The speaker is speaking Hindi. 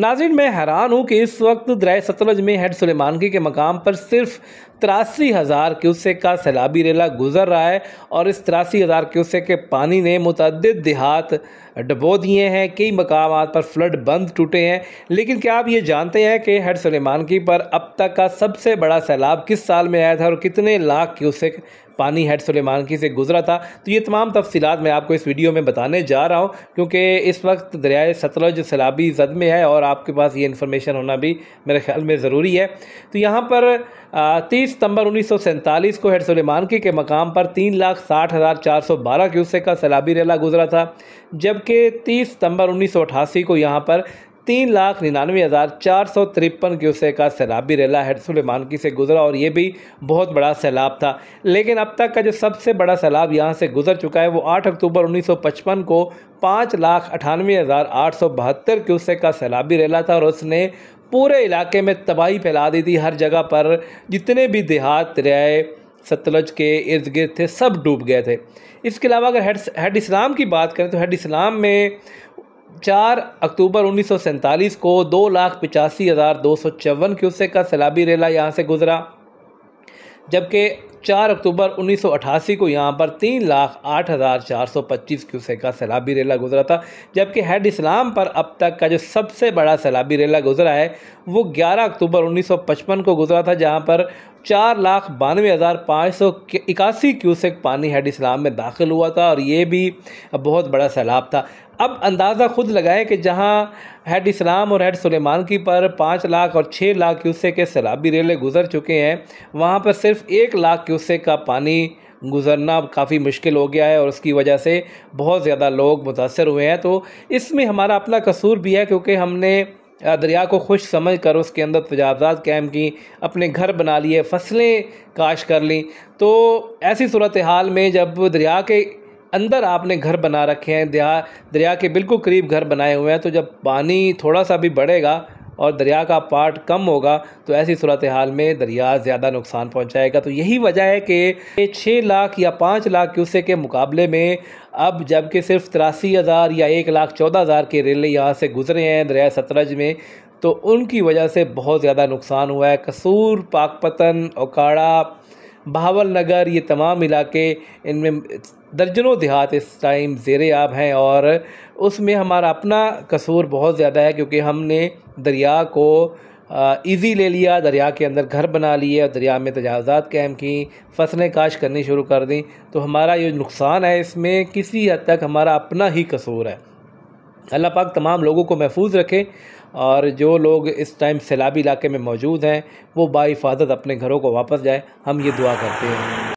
नाज़रीन, मैं हैरान हूँ कि इस वक्त दरिया सतलुज में हेड सुलेमानकी के मकाम पर सिर्फ 83,000 क्यूसेक का सैलाबी रेला गुजर रहा है और इस 83,000 क्यूसेक के पानी ने मुतअद्दिद देहात डबो दिए हैं। कई मकामात पर फ्लड बंद टूटे हैं। लेकिन क्या आप ये जानते हैं कि हेड सुलेमानकी पर अब तक का सबसे बड़ा सैलाब किस साल में आया था और कितने लाख क्यूसेक पानी हेड सुलेमानकी से गुजरा था? तो ये तमाम तफसीलात मैं आपको इस वीडियो में बताने जा रहा हूँ, क्योंकि इस वक्त दरियाए सतलुज सैलाबी जद में है और आपके पास ये इन्फॉर्मेशन होना भी मेरे ख्याल में ज़रूरी है। तो यहाँ पर 30 सितंबर 1947 को हेड सुलेमानकी के मकाम पर 3,60,412 क्यूसेक का सैलाबी रेला गुजरा था, जबकि 30 सितंबर 1988 को यहाँ पर 3,99,453 क्यूसेक का सैलाबी रेला हेड सुलेमानकी से गुजरा और ये भी बहुत बड़ा सैलाब था। लेकिन अब तक का जो सबसे बड़ा सैलाब यहाँ से गुजर चुका है वो 8 अक्टूबर 1955 को 5,98,872 क्यूसेक का सैलाबी रेला था और उसने पूरे इलाके में तबाही फैला दी थी। हर जगह पर जितने भी देहात दरियाए सतलुज के इर्द गिर्द थे सब डूब गए थे। इसके अलावा अगर हेड इस्लाम की बात करें तो हेड इस्लाम में 4 अक्टूबर 1947 को 2,85,254 क्यूसेक का सैलाबी रेला यहाँ से गुजरा, जबकि 4 अक्टूबर 1988 को यहाँ पर 3,08,425 क्यूसेक का सैलाबी रेला गुजरा था। जबकि हेड इस्लाम पर अब तक का जो सबसे बड़ा सैलाबी रेला गुजरा है वो 11 अक्टूबर 1955 को गुजरा था, जहाँ पर 4,92,581 क्यूसेक पानी हेड इस्लाम में दाखिल हुआ था और ये भी बहुत बड़ा सैलाब था। अब अंदाज़ा खुद लगाएं कि जहां हेड इस्लाम और हेड सुलेमानकी पर 5 लाख और 6 लाख क्यूसेक के सैलाबी रेले गुजर चुके हैं, वहां पर सिर्फ 1 लाख क्यूसेक का पानी गुजरना काफ़ी मुश्किल हो गया है और उसकी वजह से बहुत ज़्यादा लोग मुतासर हुए हैं। तो इसमें हमारा अपना कसूर भी है, क्योंकि हमने दरिया को खुश समझ कर उसके अंदर तजावज़ात कायम की, अपने घर बना लिए, फसलें काश कर ली। तो ऐसी सूरत हाल में जब दरिया के अंदर आपने घर बना रखे हैं, दरिया के बिल्कुल करीब घर बनाए हुए हैं, तो जब पानी थोड़ा सा भी बढ़ेगा और दरिया का पार्ट कम होगा तो ऐसी सूरत हाल में दरिया ज़्यादा नुकसान पहुंचाएगा। तो यही वजह है कि 6 लाख या 5 लाख क्यूसेक के मुकाबले में अब जबकि सिर्फ 83,000 या 1,14,000 के रेले यहाँ से गुजरे हैं दरिया सतलुज में, तो उनकी वजह से बहुत ज़्यादा नुकसान हुआ है। कसूर, पाकपतन, ओकाड़ा, बहावल नगर, ये तमाम इलाके, इनमें दर्जनों देहात इस टाइम ज़ेरे आब हैं और उसमें हमारा अपना कसूर बहुत ज़्यादा है, क्योंकि हमने दरिया को ईज़ी ले लिया, दरिया के अंदर घर बना लिए और दरिया में तजावज़ात कायम की, फसलें काश करनी शुरू कर दी। तो हमारा ये नुकसान है, इसमें किसी हद तक हमारा अपना ही कसूर है। अल्लाह पाक तमाम लोगों को महफूज रखे और जो लोग इस टाइम सैलाबी इलाके में मौजूद हैं वो बाहिफाजत अपने घरों को वापस जाए, हम ये दुआ करते हैं।